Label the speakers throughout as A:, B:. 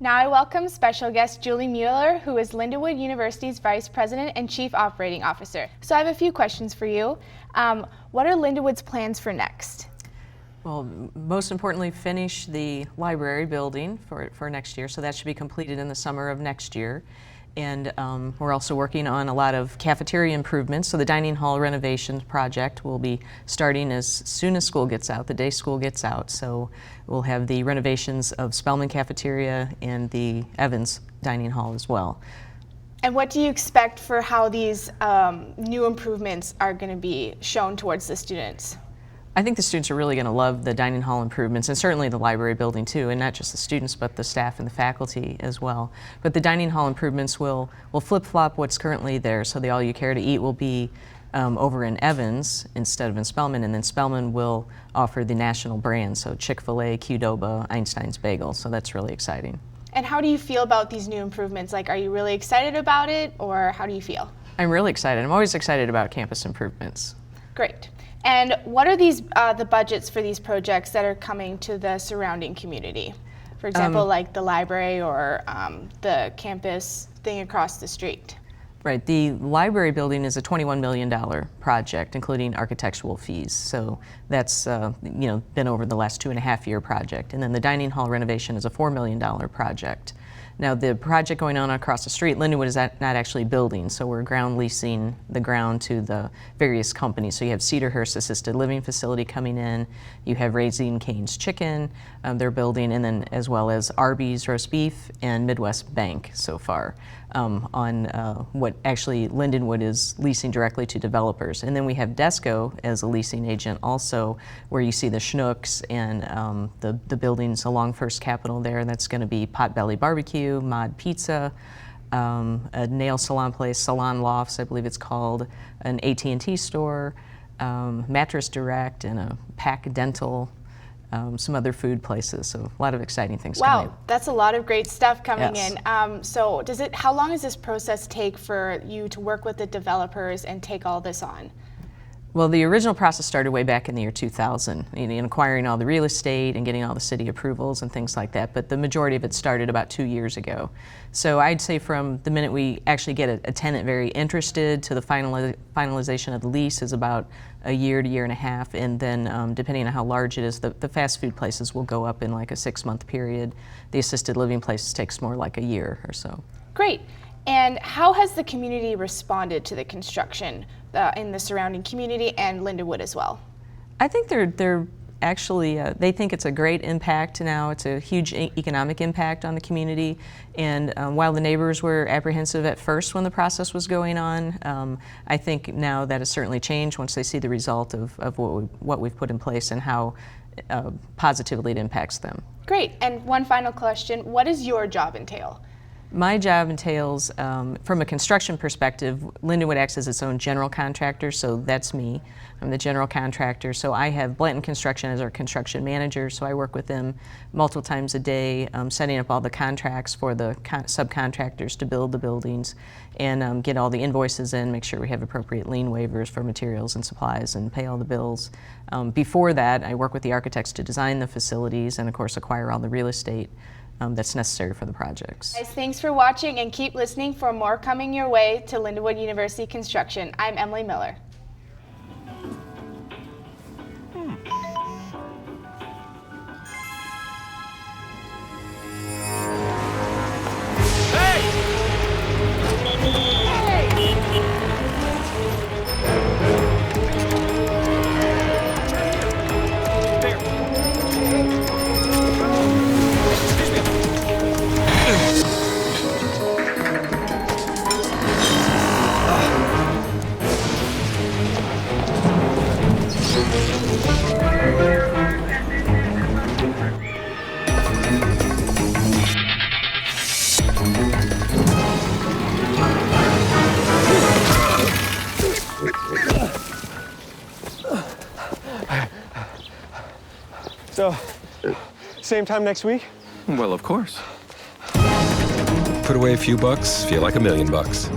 A: Now I welcome special guest Julie Mueller, who is Lindenwood University's Vice President and Chief Operating Officer. So I have a few questions for you. What are Lindenwood's plans for next?
B: Well, most importantly, finish the library building for next year, so that should be completed in the summer of next year. And we're also working on a lot of cafeteria improvements, so the dining hall renovation project will be starting as soon as school gets out, the day school gets out. So we'll have the renovations of Spellman Cafeteria and the Evans Dining Hall as well.
A: And what do you expect for how these new improvements are going to be shown towards the students?
B: I think the students are really going to love the dining hall improvements, and certainly the library building too, and not just the students but the staff and the faculty as well. But the dining hall improvements will flip-flop what's currently there, so the All You Care to Eat will be over in Evans instead of in Spellman, and then Spellman will offer the national brand, so Chick-fil-A, Qdoba, Einstein's Bagel, so that's really exciting.
A: And how do you feel about these new improvements? Like, are you really excited about it, or how do you feel?
B: I'm really excited. I'm always excited about campus improvements.
A: Great. And what are the budgets for these projects that are coming to the surrounding community? For example, like the library or the campus thing across the street.
B: Right. The library building is a $21 million project, including architectural fees. So that's been over the last 2.5-year project. And then the dining hall renovation is a $4 million project. Now, the project going on across the street, Lindenwood is not actually building, so we're ground leasing the ground to the various companies. So you have Cedarhurst Assisted Living Facility coming in, you have Raising Cane's Chicken, they're building, and then as well as Arby's Roast Beef and Midwest Bank so far on what actually Lindenwood is leasing directly to developers. And then we have Desco as a leasing agent also, where you see the Schnucks and the buildings along First Capitol there. That's going to be Potbelly Barbecue, Mod Pizza, a nail salon place, Salon Lofts, I believe it's called, an AT&T store, Mattress Direct, and a Pack Dental, some other food places. So a lot of exciting things coming.
A: Wow, that's a lot of great stuff coming
B: Yes.
A: in. So how long does this process take for you to work with the developers and take all this on?
B: Well, the original process started way back in the year 2000, in acquiring all the real estate and getting all the city approvals and things like that, but the majority of it started about 2 years ago. So I'd say from the minute we actually get a tenant very interested to the finalization of the lease is about a year to year and a half, and then depending on how large it is, the fast food places will go up in like a 6-month period. The assisted living places takes more like a year or so.
A: Great. And how has the community responded to the construction in the surrounding community and Lindenwood as well?
B: I think they're actually, they think it's a great impact now. It's a huge economic impact on the community. And while the neighbors were apprehensive at first when the process was going on, I think now that has certainly changed once they see the result of what we've put in place and how positively it impacts them.
A: Great. And one final question, what does your job entail?
B: My job entails, from a construction perspective, Lindenwood acts as its own general contractor, so that's me. I'm the general contractor, so I have Blanton Construction as our construction manager, so I work with them multiple times a day, setting up all the contracts for the subcontractors to build the buildings and get all the invoices in, make sure we have appropriate lien waivers for materials and supplies and pay all the bills. Before that, I work with the architects to design the facilities and, of course, acquire all the real estate that's necessary for the projects.
A: Guys, thanks for watching and keep listening for more coming your way to Lindenwood University Construction. I'm Emily Miller.
C: So, same time next week?
D: Well, of course.
E: Put away a few bucks, feel like $1 million.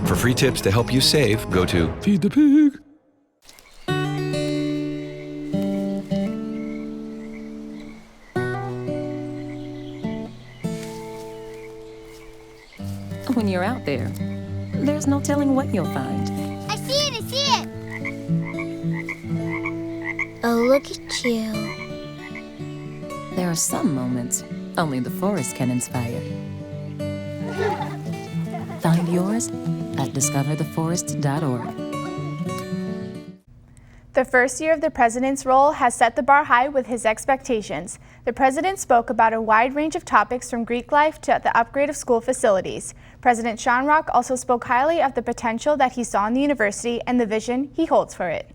E: For free tips to help you save, go to Feed the Pig.
D: when you're out there, there's no telling what you'll find.
F: I see it! I see it! Oh, look at you.
D: There are some moments only the forest can inspire. Find yours at discovertheforest.org.
A: The first year of the president's role has set the bar high with his expectations. The president spoke about a wide range of topics from Greek life to the upgrade of school facilities. President Sean Rock also spoke highly of the potential that he saw in the university and the vision he holds for it.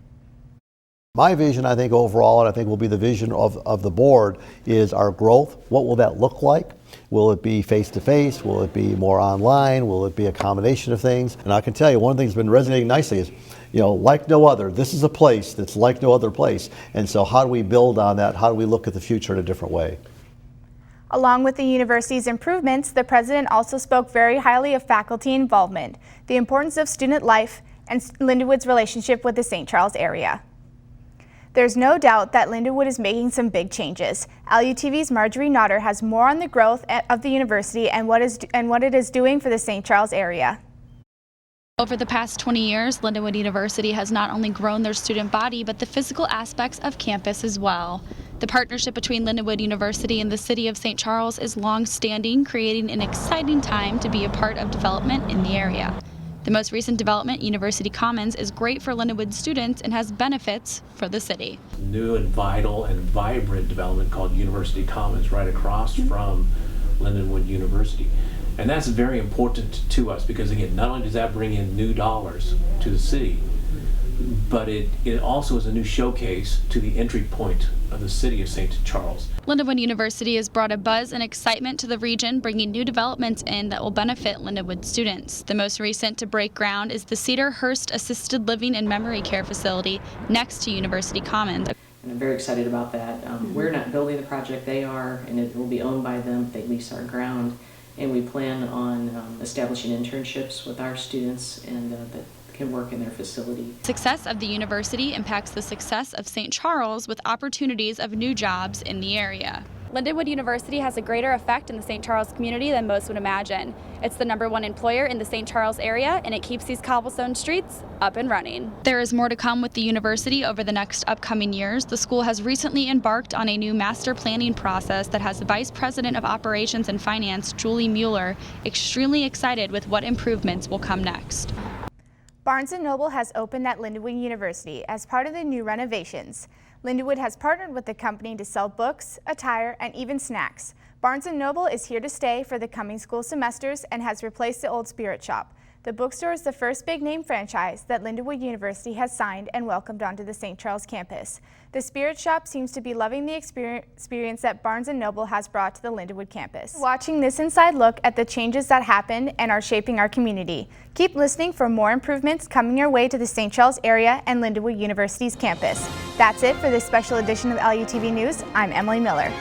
G: My vision, I think overall, and I think will be the vision of the board, is our growth. What will that look like? Will it be face-to-face? Will it be more online? Will it be a combination of things? And I can tell you, one thing that's been resonating nicely is, you know, like no other, this is a place that's like no other place. And so how do we build on that? How do we look at the future in a different way?
A: Along with the university's improvements, the president also spoke very highly of faculty involvement, the importance of student life, and Lindenwood's relationship with the St. Charles area. There's no doubt that Lindenwood is making some big changes. LUTV's Marjorie Notter has more on the growth of the university and what it is doing for the St. Charles area.
H: Over the past 20 years, Lindenwood University has not only grown their student body, but the physical aspects of campus as well. The partnership between Lindenwood University and the City of St. Charles is long-standing, creating an exciting time to be a part of development in the area. The most recent development, University Commons, is great for Lindenwood students and has benefits for the city.
I: New and vital and vibrant development called University Commons right across from Lindenwood University. And that's very important to us because, again, not only does that bring in new dollars to the city, but it also is a new showcase to the entry point of the city of St. Charles.
H: Lindenwood University has brought a buzz and excitement to the region, bringing new developments in that will benefit Lindenwood students. The most recent to break ground is the Cedar Hurst Assisted Living and Memory Care Facility next to University Commons.
B: And I'm very excited about that. We're not building the project, they are, and it will be owned by them. They lease our ground, and we plan on establishing internships with our students and that can work in their facility.
H: Success of the university impacts the success of St. Charles with opportunities of new jobs in the area.
J: Lindenwood University has a greater effect in the St. Charles community than most would imagine. It's the #1 employer in the St. Charles area, and it keeps these cobblestone streets up and running.
H: There is more to come with the university over the next upcoming years. The school has recently embarked on a new master planning process that has the Vice President of Operations and Finance, Julie Mueller, extremely excited with what improvements will come next.
A: Barnes & Noble has opened at Lindenwood University as part of the new renovations. Lindenwood has partnered with the company to sell books, attire, and even snacks. Barnes & Noble is here to stay for the coming school semesters and has replaced the old Spirit Shop. The bookstore is the first big-name franchise that Lindenwood University has signed and welcomed onto the St. Charles campus. The Spirit Shop seems to be loving the experience that Barnes & Noble has brought to the Lindenwood campus. Watching this inside look at the changes that happened and are shaping our community. Keep listening for more improvements coming your way to the St. Charles area and Lindenwood University's campus. That's it for this special edition of LUTV News. I'm Emily Miller.